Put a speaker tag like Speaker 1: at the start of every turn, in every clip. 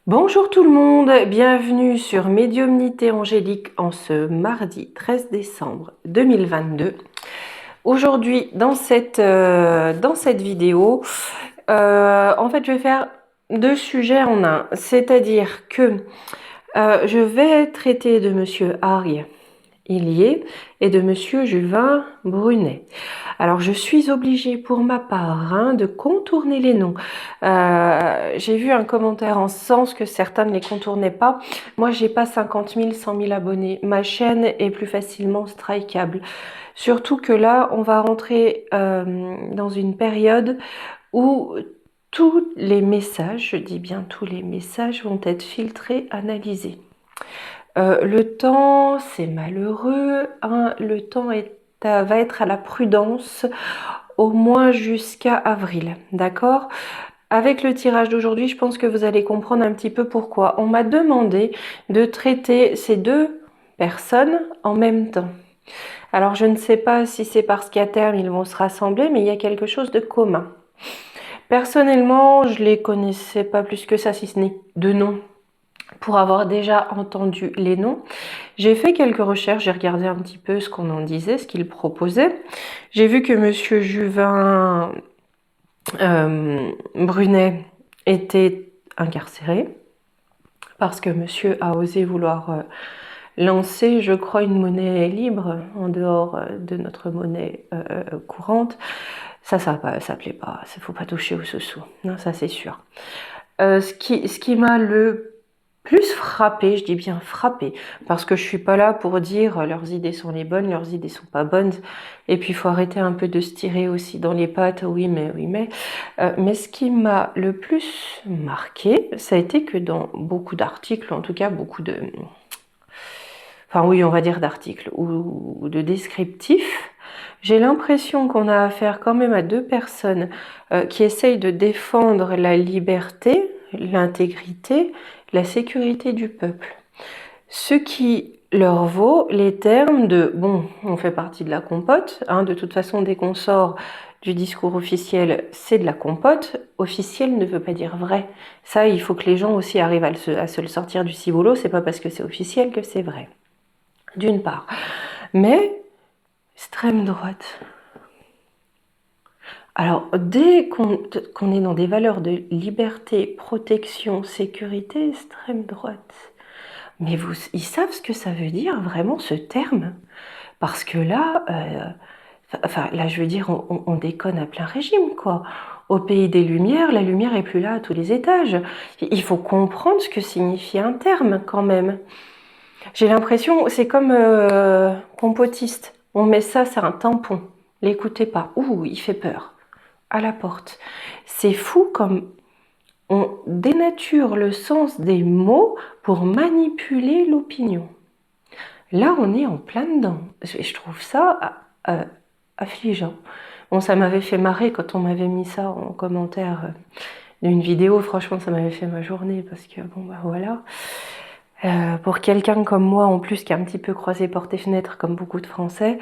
Speaker 1: Bonjour tout le monde, bienvenue sur Médiumnité Angélique en ce mardi 13 décembre 2022. Aujourd'hui, dans cette vidéo, en fait, je vais faire deux sujets en un. C'est-à-dire que je vais traiter de Monsieur Harry Hillier et de Monsieur Juvin Brunet. Alors, je suis obligée pour ma part de contourner les noms. J'ai vu un commentaire en ce sens que certains ne les contournaient pas. Moi, j'ai pas 50 000, 100 000 abonnés. Ma chaîne est plus facilement strikeable. Surtout que là, on va rentrer dans une période où tous les messages, je dis bien tous les messages, vont être filtrés, analysés. Le temps, c'est malheureux. Le temps va être à la prudence au moins jusqu'à avril, d'accord? Avec le tirage d'aujourd'hui, je pense que vous allez comprendre un petit peu pourquoi. On m'a demandé de traiter ces deux personnes en même temps. Alors je ne sais pas si c'est parce qu'à terme ils vont se rassembler, mais il y a quelque chose de commun. Personnellement, je les connaissais pas plus que ça, si ce n'est de nom, pour avoir déjà entendu les noms. J'ai fait quelques recherches, j'ai regardé un petit peu ce qu'on en disait, ce qu'ils proposaient. J'ai vu que Monsieur Juvin Brunet était incarcéré parce que monsieur a osé vouloir lancer, je crois, une monnaie libre en dehors de notre monnaie courante. Ça plaît pas, il ne faut pas toucher aux sous-sous, non, ça c'est sûr. Ce qui m'a le plus frappé, je dis bien frappé, parce que je suis pas là pour dire leurs idées sont les bonnes, leurs idées sont pas bonnes, et puis il faut arrêter un peu de se tirer aussi dans les pattes, oui mais ce qui m'a le plus marqué, ça a été que dans beaucoup d'articles, en tout cas beaucoup de, enfin oui on va dire d'articles ou de descriptifs, j'ai l'impression qu'on a affaire quand même à deux personnes qui essayent de défendre la liberté, l'intégrité, la sécurité du peuple. Ce qui leur vaut les termes de « bon, on fait partie de la compote, de toute façon dès qu'on sort du discours officiel, c'est de la compote. Officiel ne veut pas dire vrai. Ça, il faut que les gens aussi arrivent à se le sortir du ciboulot, c'est pas parce que c'est officiel que c'est vrai. D'une part. Mais, extrême droite. Alors, dès qu'on est dans des valeurs de liberté, protection, sécurité, extrême droite. Mais ils savent ce que ça veut dire vraiment ce terme. Parce que là, là je veux dire, on déconne à plein régime, quoi. Au pays des Lumières, la lumière est plus là à tous les étages. Il faut comprendre ce que signifie un terme quand même. J'ai l'impression, c'est comme compotiste. On met ça, c'est un tampon. L'écoutez pas. Ouh, il fait peur. À la porte. C'est fou comme on dénature le sens des mots pour manipuler l'opinion. Là, on est en plein dedans. Je trouve ça affligeant. Bon, ça m'avait fait marrer quand on m'avait mis ça en commentaire d'une vidéo. Franchement, ça m'avait fait ma journée parce que, bon, bah voilà. Pour quelqu'un comme moi, en plus, qui a un petit peu croisé portes et fenêtres, comme beaucoup de Français,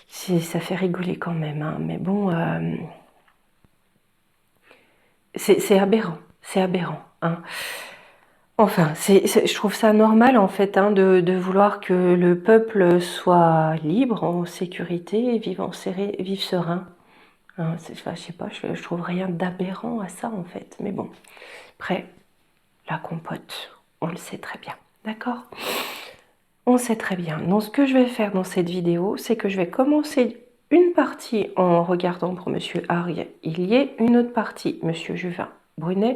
Speaker 1: ça fait rigoler quand même. Mais bon, c'est aberrant. C'est aberrant. Enfin, je trouve ça normal en fait de vouloir que le peuple soit libre, en sécurité, vive serein. Je sais pas, je trouve rien d'aberrant à ça en fait. Mais bon, après, la compote, on le sait très bien, d'accord? On sait très bien. Donc ce que je vais faire dans cette vidéo, c'est que je vais commencer une partie en regardant pour Monsieur Harry Hillier, une autre partie Monsieur Juvin Brunet,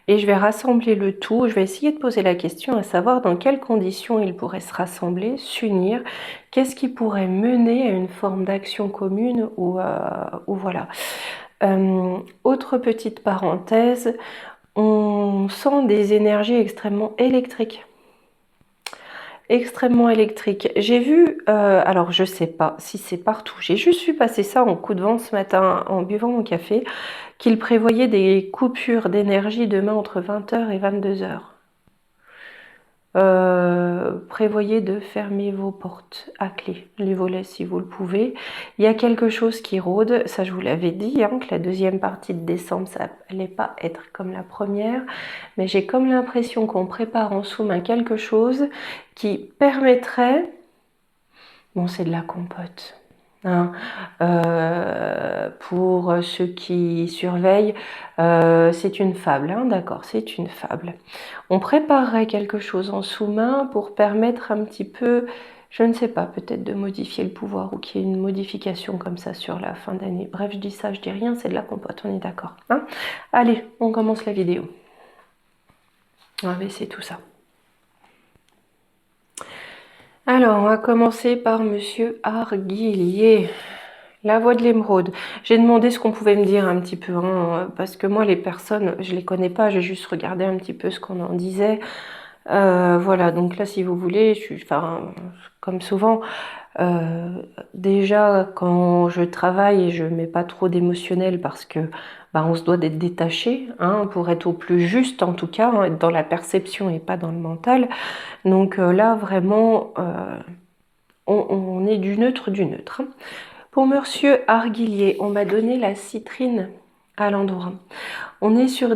Speaker 1: et je vais rassembler le tout. Je vais essayer de poser la question à savoir dans quelles conditions ils pourraient se rassembler, s'unir, qu'est-ce qui pourrait mener à une forme d'action commune ou voilà. Autre petite parenthèse, on sent des énergies extrêmement électriques. Extrêmement électrique. J'ai vu, alors je sais pas si c'est partout, j'ai juste vu passer ça en coup de vent ce matin en buvant mon café, qu'il prévoyait des coupures d'énergie demain entre 20h et 22h. Prévoyez de fermer vos portes à clé, les volets si vous le pouvez. Il y a quelque chose qui rôde, ça je vous l'avais dit, hein, que la deuxième partie de décembre, ça n'allait pas être comme la première, mais j'ai comme l'impression qu'on prépare en sous-main quelque chose qui permettrait... Bon, c'est de la compote. Hein. Pour ceux qui surveillent, c'est une fable, hein, d'accord, c'est une fable. On préparerait quelque chose en sous-main pour permettre un petit peu, je ne sais pas, peut-être de modifier le pouvoir ou qu'il y ait une modification comme ça sur la fin d'année. Bref, je dis ça, je dis rien, c'est de la compote, on est d'accord. Hein. Allez, on commence la vidéo. On va baisser tout ça. Alors, on va commencer par Monsieur Arguillier. La voix de l'émeraude. J'ai demandé ce qu'on pouvait me dire un petit peu, hein, parce que moi, les personnes, je les connais pas, j'ai juste regardé un petit peu ce qu'on en disait. Voilà, donc là, si vous voulez, enfin, comme souvent, déjà, quand je travaille, je mets pas trop d'émotionnel parce que on se doit d'être détaché, hein, pour être au plus juste, en tout cas, hein, être dans la perception et pas dans le mental. Donc là, vraiment, on est du neutre du neutre. Pour Monsieur Arguillier, on m'a donné la citrine à l'endroit. On est sur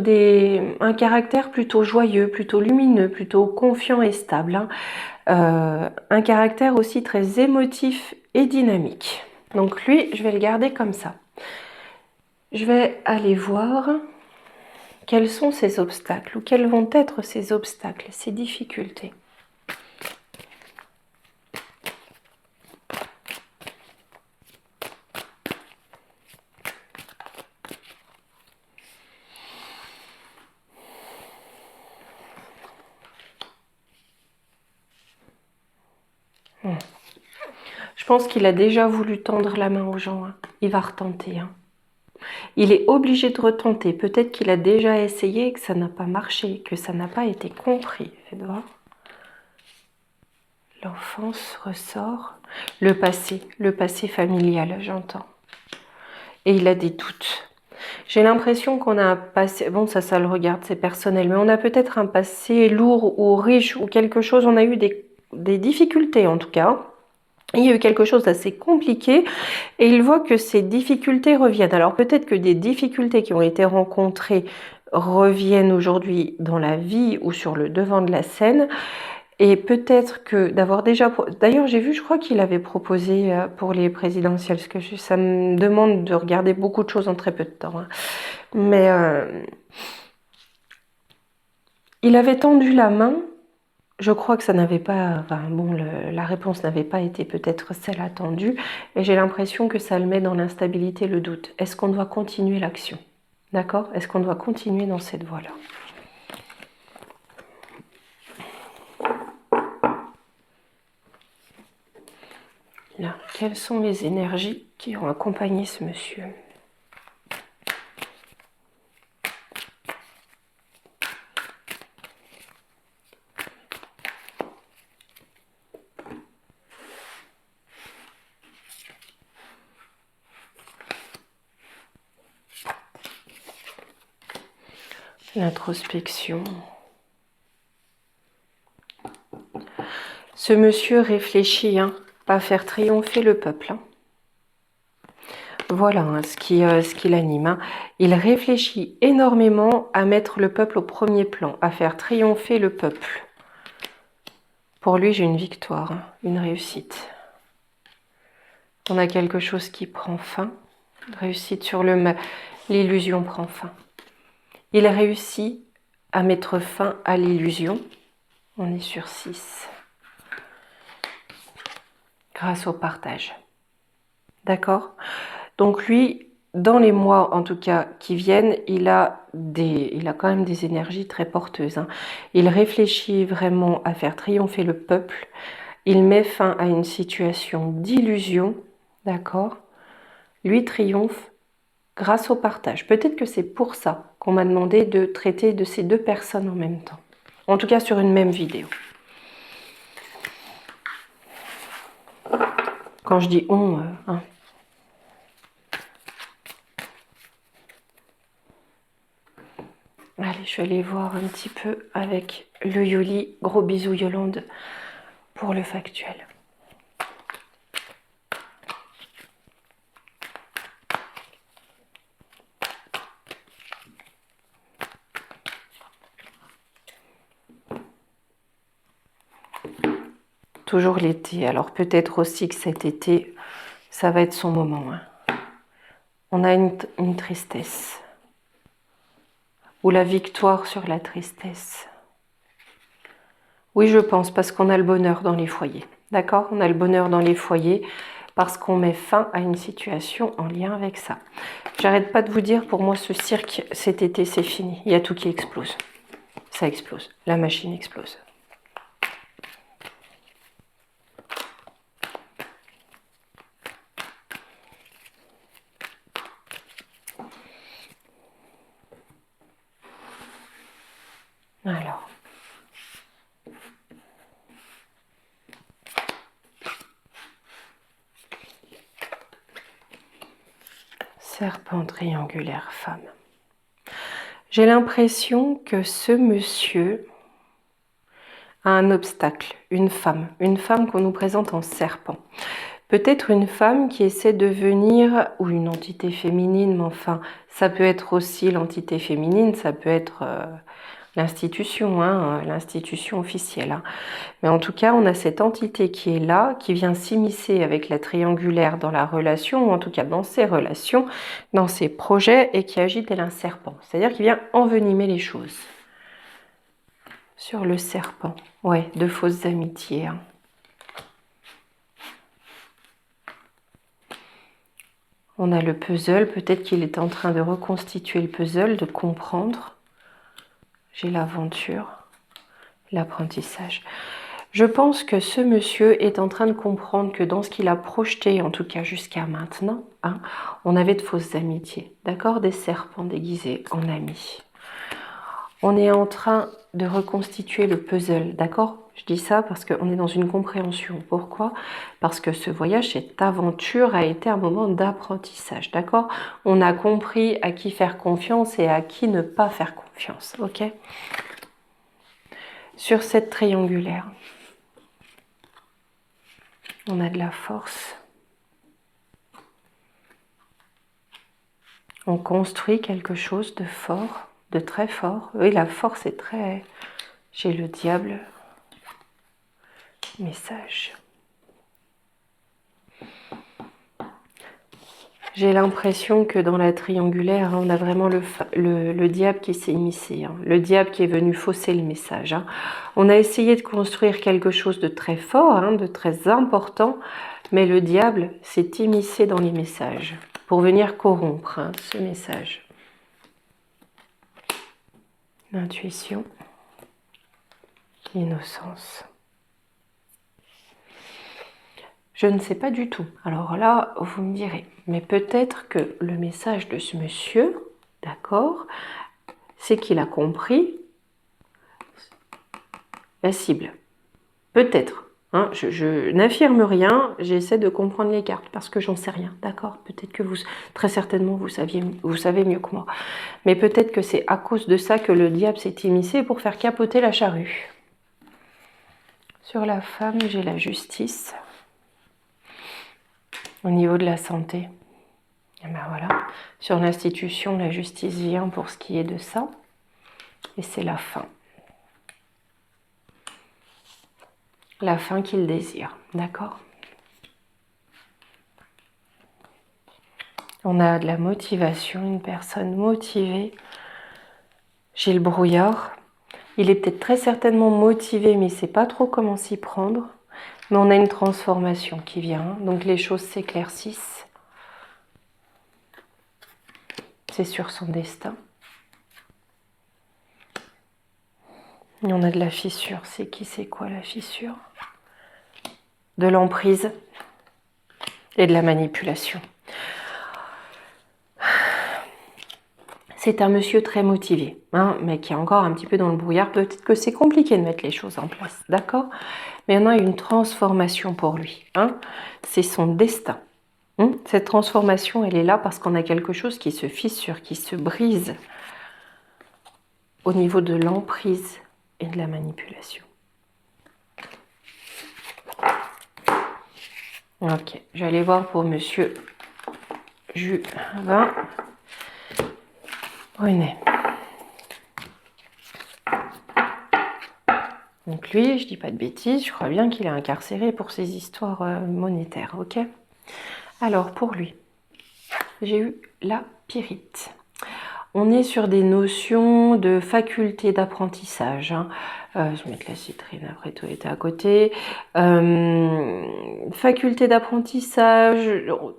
Speaker 1: un caractère plutôt joyeux, plutôt lumineux, plutôt confiant et stable. Hein. Un caractère aussi très émotif et dynamique. Donc lui, je vais le garder comme ça. Je vais aller voir quels sont ces obstacles ou quels vont être ces obstacles, ces difficultés. Je pense qu'il a déjà voulu tendre la main aux gens. Hein. Il va retenter. Hein. Il est obligé de retenter. Peut-être qu'il a déjà essayé et que ça n'a pas marché, que ça n'a pas été compris. Faites voir. L'enfance ressort. Le passé familial, j'entends. Et il a des doutes. J'ai l'impression qu'on a un passé, bon ça le regarde, c'est personnel, mais on a peut-être un passé lourd ou riche ou quelque chose, on a eu des difficultés en tout cas. Il y a eu quelque chose d'assez compliqué et il voit que ces difficultés reviennent. Alors peut-être que des difficultés qui ont été rencontrées reviennent aujourd'hui dans la vie ou sur le devant de la scène. Et peut-être que d'avoir déjà... D'ailleurs, j'ai vu, je crois qu'il avait proposé pour les présidentielles, parce que ça me demande de regarder beaucoup de choses en très peu de temps. Hein. Mais il avait tendu la main. Je crois que ça n'avait pas... Enfin, bon, la réponse n'avait pas été peut-être celle attendue. Et j'ai l'impression que ça le met dans l'instabilité, le doute. Est-ce qu'on doit continuer l'action? D'accord? Est-ce qu'on doit continuer dans cette voie-là? Là, quelles sont les énergies qui ont accompagné ce monsieur? L'introspection. Ce monsieur réfléchit, hein, pas faire triompher le peuple. Hein. Voilà hein, ce qui l'anime. Hein. Il réfléchit énormément à mettre le peuple au premier plan, à faire triompher le peuple. Pour lui, j'ai une victoire, hein, une réussite. On a quelque chose qui prend fin. Réussite sur l'illusion prend fin. Il réussit à mettre fin à l'illusion. On est sur 6. Grâce au partage. D'accord? Donc lui, dans les mois en tout cas qui viennent, il a quand même des énergies très porteuses. Hein. Il réfléchit vraiment à faire triompher le peuple. Il met fin à une situation d'illusion. D'accord? Lui triomphe grâce au partage. Peut-être que c'est pour ça qu'on m'a demandé de traiter de ces deux personnes en même temps. En tout cas sur une même vidéo. Quand je dis on, hein. Allez. Allez, je vais aller voir un petit peu avec le Yoli. Gros bisous Yolande pour le factuel. Toujours l'été. Alors peut-être aussi que cet été, ça va être son moment. Hein. On a une tristesse. Ou la victoire sur la tristesse. Oui, je pense, parce qu'on a le bonheur dans les foyers. D'accord? On a le bonheur dans les foyers parce qu'on met fin à une situation en lien avec ça. J'arrête pas de vous dire, pour moi, ce cirque, cet été, c'est fini. Il y a tout qui explose. Ça explose. La machine explose. Alors. Serpent triangulaire femme. J'ai l'impression que ce monsieur a un obstacle, une femme qu'on nous présente en serpent. Peut-être une femme qui essaie de venir, ou une entité féminine, mais enfin, ça peut être aussi l'entité féminine, ça peut être l'institution, hein, l'institution officielle. Hein. Mais en tout cas, on a cette entité qui est là, qui vient s'immiscer avec la triangulaire dans la relation, ou en tout cas dans ses relations, dans ses projets, et qui agit tel un serpent. C'est-à-dire qu'il vient envenimer les choses. Sur le serpent, ouais, de fausses amitiés. Hein. On a le puzzle, peut-être qu'il est en train de reconstituer le puzzle, de comprendre. J'ai l'aventure, l'apprentissage. Je pense que ce monsieur est en train de comprendre que dans ce qu'il a projeté, en tout cas jusqu'à maintenant, hein, on avait de fausses amitiés, d'accord? Des serpents déguisés en amis. On est en train de reconstituer le puzzle, d'accord? Je dis ça parce qu'on est dans une compréhension. Pourquoi? Parce que ce voyage, cette aventure a été un moment d'apprentissage, d'accord? On a compris à qui faire confiance et à qui ne pas faire confiance, ok? Sur cette triangulaire, on a de la force. On construit quelque chose de fort, de très fort. Oui, la force est très... J'ai le diable. Message. J'ai l'impression que dans la triangulaire, on a vraiment le diable qui s'est immiscé. Hein. Le diable qui est venu fausser le message. Hein. On a essayé de construire quelque chose de très fort, hein, de très important, mais le diable s'est immiscé dans les messages pour venir corrompre hein, ce message. L'intuition, l'innocence. Je ne sais pas du tout. Alors là, vous me direz, mais peut-être que le message de ce monsieur, d'accord, c'est qu'il a compris la cible. Peut-être. Hein, je n'affirme rien, j'essaie de comprendre les cartes parce que j'en sais rien, d'accord? Peut-être que vous, très certainement, vous savez mieux que moi. Mais peut-être que c'est à cause de ça que le diable s'est immiscé pour faire capoter la charrue. Sur la femme, j'ai la justice. Au niveau de la santé, et ben voilà. Sur l'institution, la justice vient pour ce qui est de ça. Et c'est la fin. La fin qu'il désire, d'accord? On a de la motivation, une personne motivée. J'ai le brouillard. Il est peut-être très certainement motivé, mais il ne sait pas trop comment s'y prendre. Mais on a une transformation qui vient, donc les choses s'éclaircissent. C'est sur son destin. Et on a de la fissure. C'est qui, c'est quoi la fissure? De l'emprise et de la manipulation. C'est un monsieur très motivé, hein, mais qui est encore un petit peu dans le brouillard. Peut-être que c'est compliqué de mettre les choses en place, d'accord? Mais il y en a une transformation pour lui. Hein. C'est son destin. Hein. Cette transformation, elle est là parce qu'on a quelque chose qui se fissure, qui se brise. au niveau de l'emprise et de la manipulation. Ok, je vais aller voir pour monsieur Juvin Brunet. Donc lui, je dis pas de bêtises, je crois bien qu'il est incarcéré pour ses histoires monétaires, ok? Alors pour lui, j'ai eu la pyrite. On est sur des notions de faculté d'apprentissage. Hein. Je vais mettre la citrine, après tout était à côté. Faculté d'apprentissage,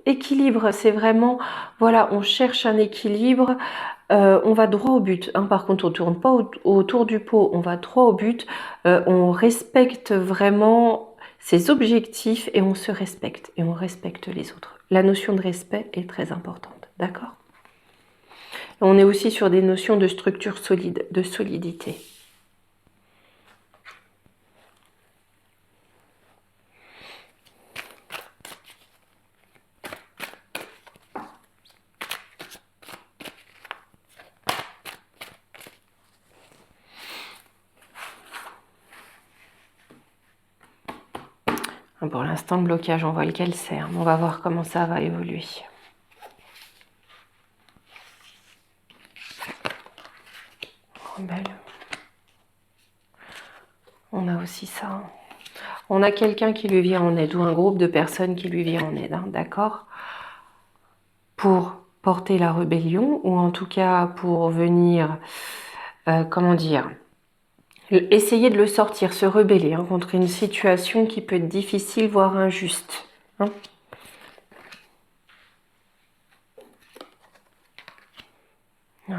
Speaker 1: équilibre, c'est vraiment, voilà, on cherche un équilibre, on va droit au but. Hein. Par contre, on ne tourne pas autour du pot, on va droit au but. On respecte vraiment ses objectifs et on se respecte et on respecte les autres. La notion de respect est très importante, d'accord ? On est aussi sur des notions de structure solide, de solidité. Pour l'instant, le blocage, on voit lequel c'est. On va voir comment ça va évoluer. Rebelle. On a aussi ça. On a quelqu'un qui lui vient en aide ou un groupe de personnes qui lui vient en aide, hein, d'accord? Pour porter la rébellion ou en tout cas pour venir, comment dire, essayer de le sortir, se rebeller hein, contre une situation qui peut être difficile, voire injuste. Hein. Ouais.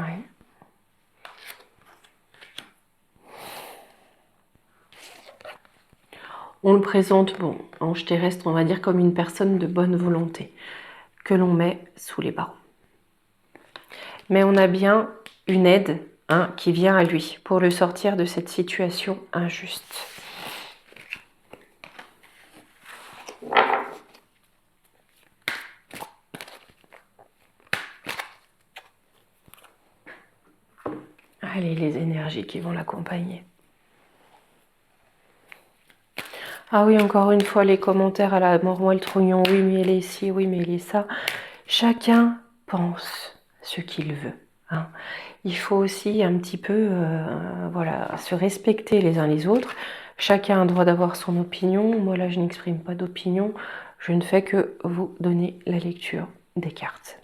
Speaker 1: On le présente, bon, ange terrestre, on va dire comme une personne de bonne volonté, que l'on met sous les barreaux. Mais on a bien une aide hein, qui vient à lui pour le sortir de cette situation injuste. Allez, les énergies qui vont l'accompagner. Ah oui, encore une fois, les commentaires à la mort-moi le trognon, oui, mais elle est ci, oui, mais elle est ça. Chacun pense ce qu'il veut. Hein. Il faut aussi un petit peu voilà, se respecter les uns les autres. Chacun a le droit d'avoir son opinion. Moi, là, je n'exprime pas d'opinion. Je ne fais que vous donner la lecture des cartes.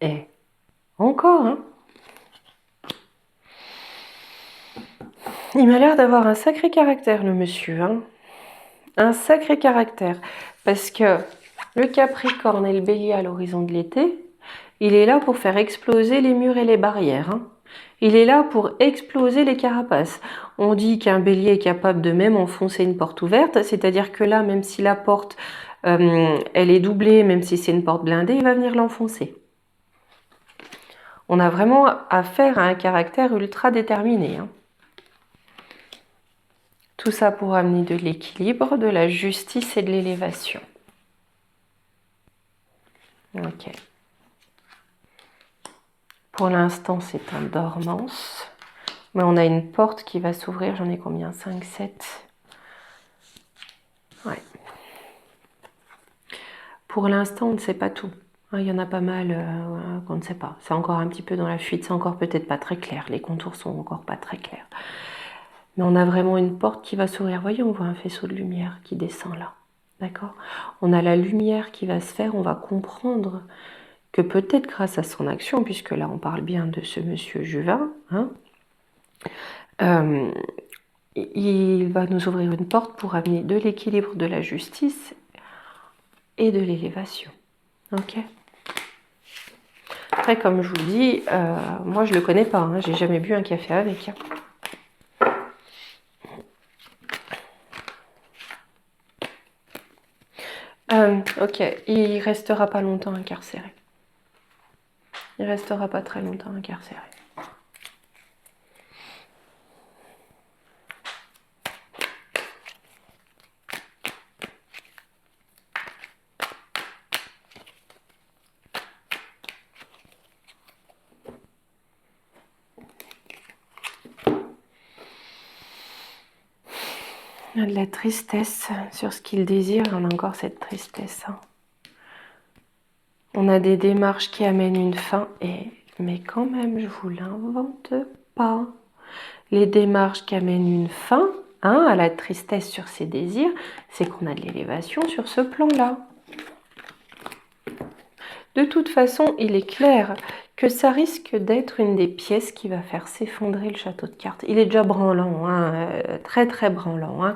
Speaker 1: Et encore, hein. Il m'a l'air d'avoir un sacré caractère, le monsieur. Hein. Un sacré caractère. Parce que le Capricorne et le Bélier à l'horizon de l'été, il est là pour faire exploser les murs et les barrières. Hein. Il est là pour exploser les carapaces. On dit qu'un Bélier est capable de même enfoncer une porte ouverte, c'est-à-dire que là, même si la porte, elle est doublée, même si c'est une porte blindée, il va venir l'enfoncer. On a vraiment affaire à un caractère ultra déterminé. Hein. Tout ça pour amener de l'équilibre, de la justice et de l'élévation. Ok. Pour l'instant, c'est en dormance. Mais on a une porte qui va s'ouvrir. J'en ai combien? 5, 7. Ouais. Pour l'instant, on ne sait pas tout. Il y en a pas mal qu'on ne sait pas. C'est encore un petit peu dans la fuite. C'est encore peut-être pas très clair. Les contours sont encore pas très clairs. Mais on a vraiment une porte qui va s'ouvrir. Voyez, on voit un faisceau de lumière qui descend là. D'accord? On a la lumière qui va se faire. On va comprendre que peut-être grâce à son action, puisque là on parle bien de ce monsieur Juvin, hein, il va nous ouvrir une porte pour amener de l'équilibre, de la justice et de l'élévation. Ok. Après, comme je vous dis, moi je le connais pas, hein, j'ai jamais bu un café avec. Ok, il restera pas longtemps incarcéré. Il ne restera pas très longtemps incarcéré. Il y a de la tristesse sur ce qu'il désire. On a encore cette tristesse. On a des démarches qui amènent une fin. Mais quand même, je vous l'invente pas. Les démarches qui amènent une fin à la tristesse sur ses désirs, c'est qu'on a de l'élévation sur ce plan-là. De toute façon, il est clair que ça risque d'être une des pièces qui va faire s'effondrer le château de cartes. Il est déjà branlant, très très branlant.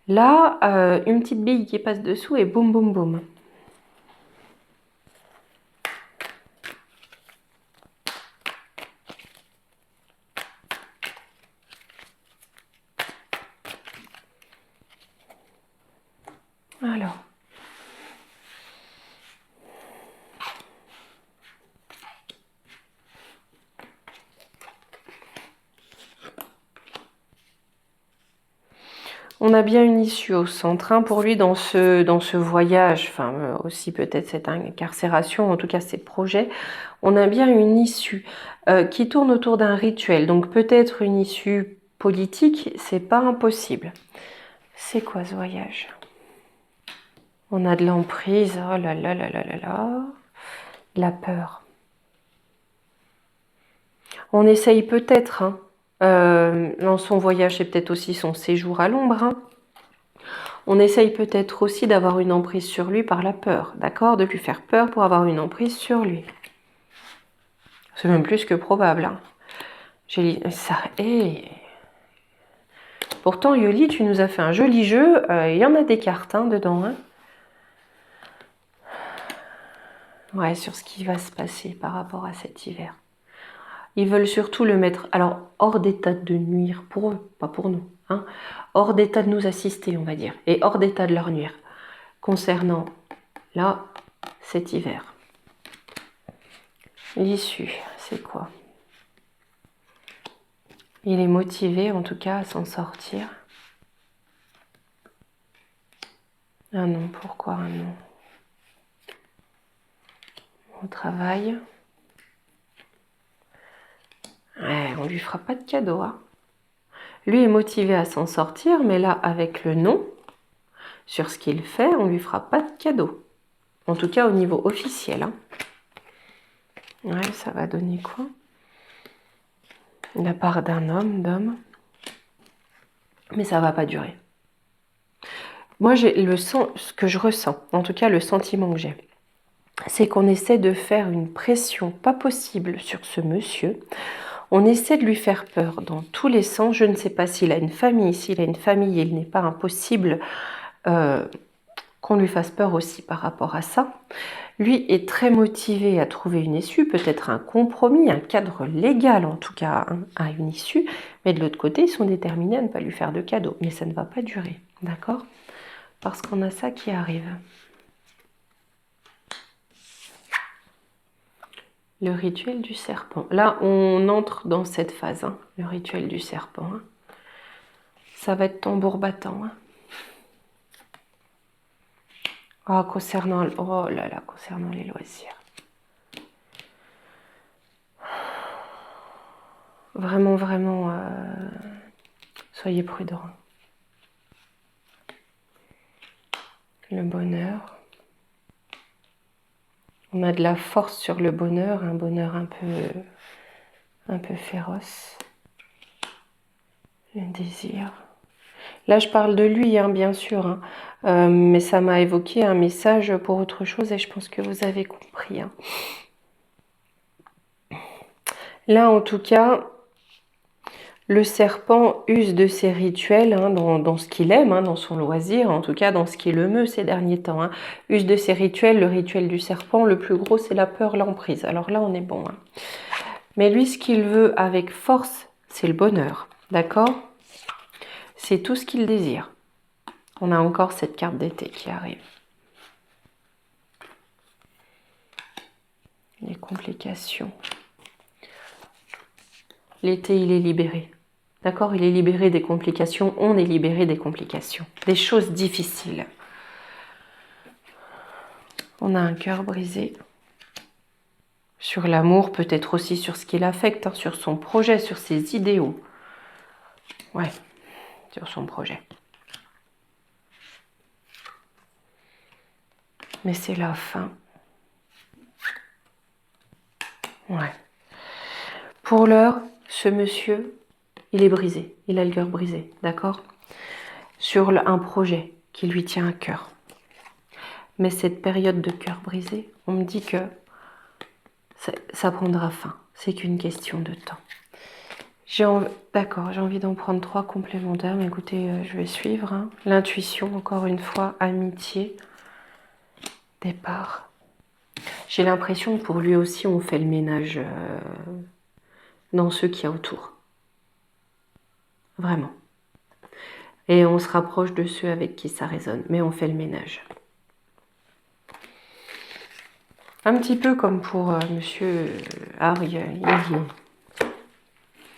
Speaker 1: Là, une petite bille qui passe dessous et boum boum boum. Alors. On a bien une issue au centre. Pour lui, dans ce voyage, enfin aussi peut-être cette incarcération, en tout cas ces projets, on a bien une issue qui tourne autour d'un rituel. Donc peut-être une issue politique, c'est pas impossible. C'est quoi ce voyage? On a de l'emprise, oh là là là là là là, la peur. On essaye peut-être, dans son voyage, c'est peut-être aussi son séjour à l'ombre, on essaye peut-être aussi d'avoir une emprise sur lui par la peur, d'accord? De lui faire peur pour avoir une emprise sur lui. C'est même plus que probable. J'ai ça. Pourtant, Yoli, tu nous as fait un joli jeu. Il y en a des cartes dedans. Ouais, sur ce qui va se passer par rapport à cet hiver. Ils veulent surtout le mettre, alors, hors d'état de nuire pour eux, pas pour nous. Hors d'état de nous assister, on va dire. Et hors d'état de leur nuire. Concernant, là, cet hiver. L'issue, c'est quoi? Il est motivé, en tout cas, à s'en sortir. Un non, pourquoi un non? Au travail. Ouais, on lui fera pas de cadeau. Lui est motivé à s'en sortir, mais là, avec le non, sur ce qu'il fait, on lui fera pas de cadeau. En tout cas, au niveau officiel. Ouais, ça va donner quoi? De la part d'un homme, d'homme. Mais ça va pas durer. Moi, j'ai ce que je ressens, en tout cas le sentiment que j'ai, c'est qu'on essaie de faire une pression pas possible sur ce monsieur. On essaie de lui faire peur dans tous les sens. Je ne sais pas s'il a une famille. S'il a une famille, il n'est pas impossible qu'on lui fasse peur aussi par rapport à ça. Lui est très motivé à trouver une issue, peut-être un compromis, un cadre légal en tout cas à une issue. Mais de l'autre côté, ils sont déterminés à ne pas lui faire de cadeau. Mais ça ne va pas durer, d'accord? Parce qu'on a ça qui arrive. Le rituel du serpent. Là, on entre dans cette phase, le rituel du serpent. Ça va être tambour battant. Oh, concernant les loisirs. Vraiment, vraiment, soyez prudents. Le bonheur. On a de la force sur le bonheur, un bonheur un peu féroce. Le désir. Là, je parle de lui, bien sûr, mais ça m'a évoqué un message pour autre chose et je pense que vous avez compris. Là, en tout cas, le serpent use de ses rituels dans ce qu'il aime, dans son loisir, en tout cas dans ce qui le meut ces derniers temps. Use de ses rituels, le rituel du serpent, le plus gros c'est la peur, l'emprise. Alors là on est bon. Mais lui ce qu'il veut avec force, c'est le bonheur, d'accord? C'est tout ce qu'il désire. On a encore cette carte d'été qui arrive. Les complications. L'été, il est libéré. D'accord? Il est libéré des complications. On est libéré des complications. Des choses difficiles. On a un cœur brisé. Sur l'amour, peut-être aussi sur ce qui l'affecte, hein, sur son projet, sur ses idéaux. Ouais, sur son projet. Mais c'est la fin. Ouais. Pour l'heure, ce monsieur, il est brisé. Il a le cœur brisé, d'accord? Sur un projet qui lui tient à cœur. Mais cette période de cœur brisé, on me dit que ça prendra fin. C'est qu'une question de temps. D'accord, j'ai envie d'en prendre 3 complémentaires, mais écoutez, je vais suivre. Hein. L'intuition, encore une fois, amitié, départ. J'ai l'impression que pour lui aussi, on fait le ménage dans ceux qu'il y a autour. Vraiment. Et on se rapproche de ceux avec qui ça résonne, mais on fait le ménage. Un petit peu comme pour monsieur Harry.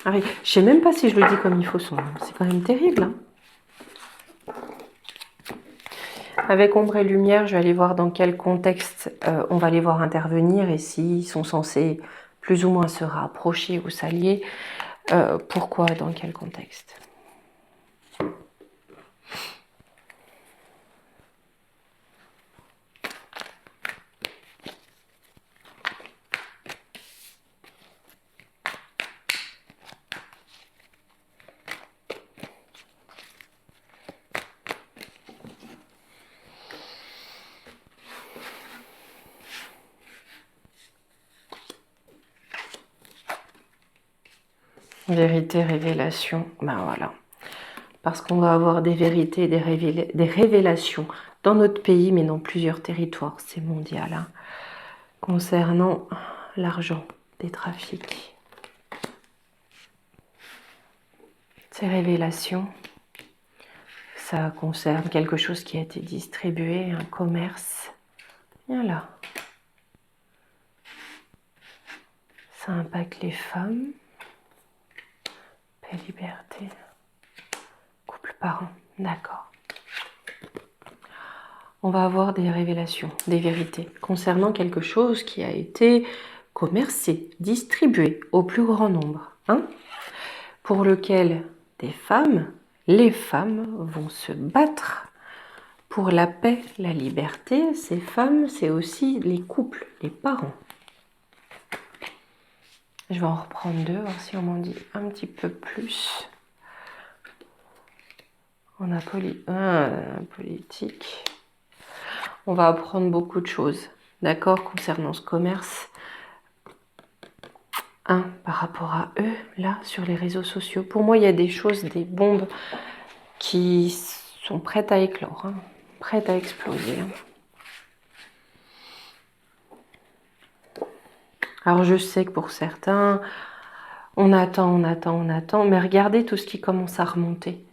Speaker 1: Harry. Je sais même pas si je le dis comme il faut son nom. C'est quand même terrible. Hein. Avec ombre et lumière, je vais aller voir dans quel contexte on va les voir intervenir et s'ils sont censés plus ou moins se rapprocher ou s'allier. Pourquoi, dans quel contexte? Vérité, révélation, ben voilà. Parce qu'on va avoir des vérités, des révélations dans notre pays, mais dans plusieurs territoires, c'est mondial, hein, concernant l'argent des trafics. Ces révélations, ça concerne quelque chose qui a été distribué, un commerce. Voilà. Ça impacte les femmes. Paix, liberté. Couple, parents. D'accord. On va avoir des révélations, des vérités concernant quelque chose qui a été commercé, distribué au plus grand nombre. Hein, pour lequel des femmes, les femmes vont se battre pour la paix, la liberté. Ces femmes, c'est aussi les couples, les parents. Je vais en reprendre 2, voir si on m'en dit un petit peu plus. On a politique. On va apprendre beaucoup de choses, d'accord, concernant ce commerce. Par rapport à eux, là, sur les réseaux sociaux. Pour moi, il y a des choses, des bombes qui sont prêtes à éclore, hein, prêtes à exploser. Hein. Alors, je sais que pour certains, on attend, mais regardez tout ce qui commence à remonter.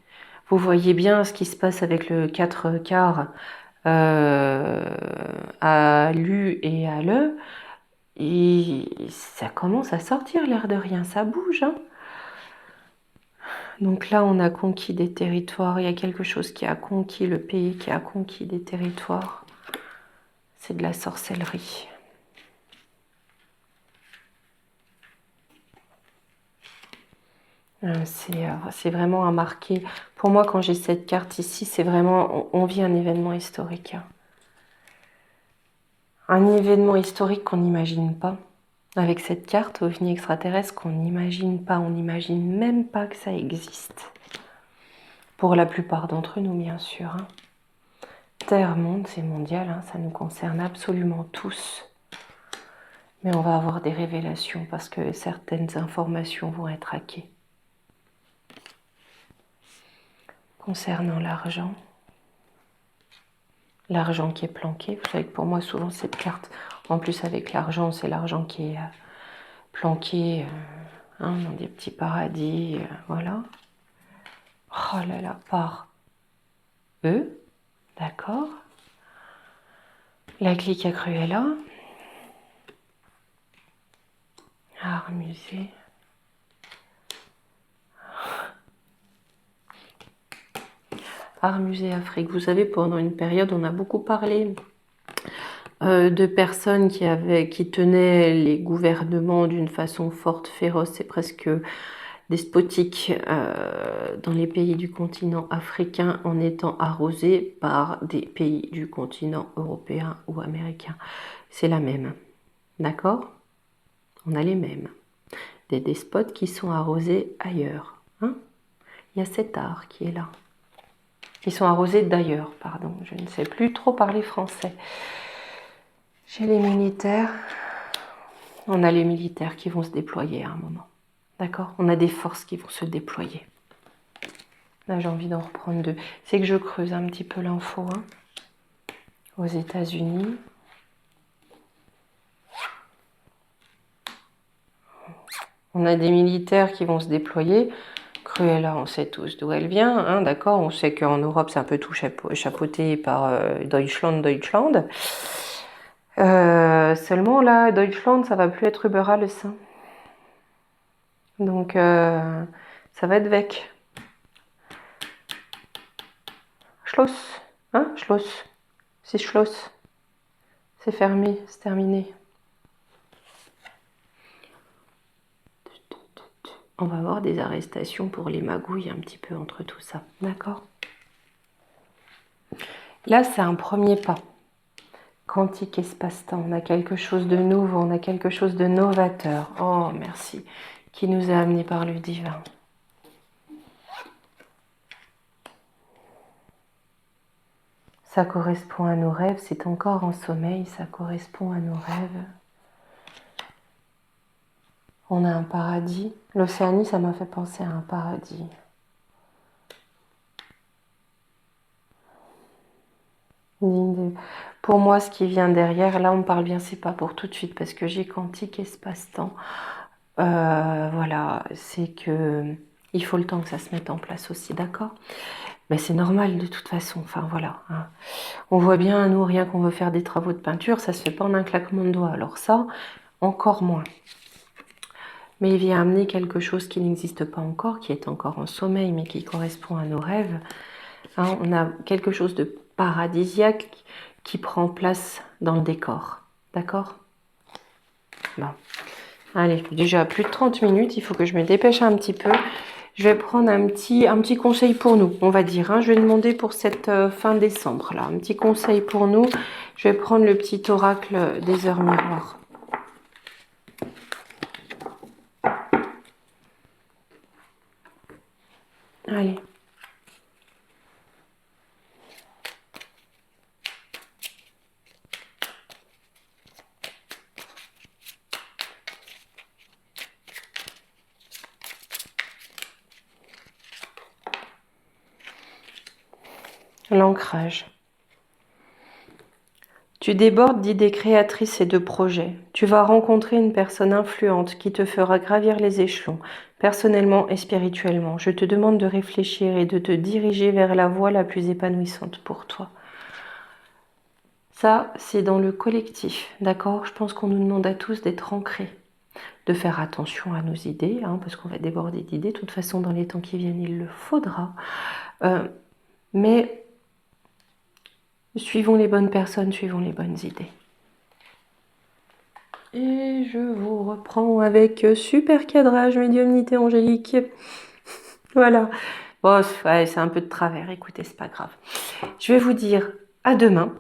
Speaker 1: Vous voyez bien ce qui se passe avec le 4 quarts à l'U et à l'E. Et ça commence à sortir, l'air de rien, ça bouge. Hein. Donc là, on a conquis des territoires. Il y a quelque chose qui a conquis le pays, qui a conquis des territoires. C'est de la sorcellerie. C'est vraiment à marquer. Pour moi, quand j'ai cette carte ici, c'est vraiment, on vit un événement historique. Hein. Un événement historique qu'on n'imagine pas. Avec cette carte OVNI extraterrestre qu'on n'imagine pas, on n'imagine même pas que ça existe. Pour la plupart d'entre nous, bien sûr. Hein. Terre, monde, c'est mondial, hein, ça nous concerne absolument tous. Mais on va avoir des révélations parce que certaines informations vont être hackées. Concernant l'argent qui est planqué, vous savez que pour moi, souvent, cette carte, en plus avec l'argent, c'est l'argent qui est planqué hein, dans des petits paradis, voilà. Oh là là, par eux, d'accord. La clique accrue est là. Art musée. Art musée Afrique. Vous savez, pendant une période, on a beaucoup parlé de personnes qui tenaient les gouvernements d'une façon forte, féroce et presque despotique dans les pays du continent africain en étant arrosés par des pays du continent européen ou américain. C'est la même, d'accord? On a les mêmes. Des despotes qui sont arrosés ailleurs. Hein? Il y a cet art qui est là. Qui sont arrosés d'ailleurs, pardon. Je ne sais plus trop parler français. Chez les militaires, on a les militaires qui vont se déployer à un moment. D'accord? On a des forces qui vont se déployer. Là, j'ai envie d'en reprendre deux. C'est que je creuse un petit peu l'info. Hein. Aux États-Unis. On a des militaires qui vont se déployer. Cruella, on sait tous d'où elle vient. Hein, d'accord? On sait qu'en Europe, c'est un peu tout chapeauté par Deutschland. Seulement, là, Deutschland, ça va plus être Uber Alles. Hein. Donc, ça va être weg. Schloss. Hein? Schloss. C'est Schloss. C'est fermé, c'est terminé. On va avoir des arrestations pour les magouilles un petit peu entre tout ça. D'accord? Là, c'est un premier pas. Quantique espace-temps. On a quelque chose de nouveau, on a quelque chose de novateur. Oh, merci. Qui nous a amenés par le divin. Ça correspond à nos rêves. C'est encore en sommeil. Ça correspond à nos rêves. On a un paradis. L'Océanie, ça m'a fait penser à un paradis. Pour moi, ce qui vient derrière, là on parle bien, c'est pas pour tout de suite parce que j'ai quantique espace-temps. Voilà, c'est que il faut le temps que ça se mette en place aussi, d'accord? Mais c'est normal de toute façon, enfin voilà. Hein. On voit bien, nous, rien qu'on veut faire des travaux de peinture, ça se fait pas en un claquement de doigts. Alors ça, encore moins. Mais il vient amener quelque chose qui n'existe pas encore, qui est encore en sommeil, mais qui correspond à nos rêves. Hein, on a quelque chose de paradisiaque qui prend place dans le décor. D'accord? Bon. Allez, déjà plus de 30 minutes, il faut que je me dépêche un petit peu. Je vais prendre un petit conseil pour nous, on va dire. Hein. Je vais demander pour cette fin décembre, là, un petit conseil pour nous. Je vais prendre le petit oracle des heures miroirs. Allez. L'ancrage. Tu débordes d'idées créatrices et de projets. Tu vas rencontrer une personne influente qui te fera gravir les échelons, personnellement et spirituellement. Je te demande de réfléchir et de te diriger vers la voie la plus épanouissante pour toi. Ça, c'est dans le collectif, d'accord? Je pense qu'on nous demande à tous d'être ancrés, de faire attention à nos idées, hein, parce qu'on va déborder d'idées. De toute façon, dans les temps qui viennent, il le faudra. Mais suivons les bonnes personnes, suivons les bonnes idées. Et je vous reprends avec super cadrage, médiumnité angélique. Voilà. Bon, ouais, c'est un peu de travers, écoutez, c'est pas grave. Je vais vous dire à demain.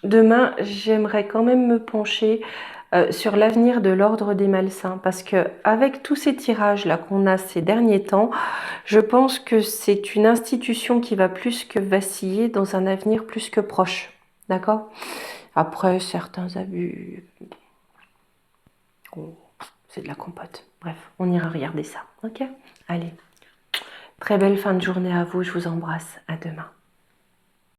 Speaker 1: Demain, j'aimerais quand même me pencher sur l'avenir de l'ordre des malsains, parce que avec tous ces tirages là qu'on a ces derniers temps, je pense que c'est une institution qui va plus que vaciller dans un avenir plus que proche, d'accord? Après, certains abus, oh, c'est de la compote. Bref, on ira regarder ça, ok? Allez, très belle fin de journée à vous, je vous embrasse, à demain.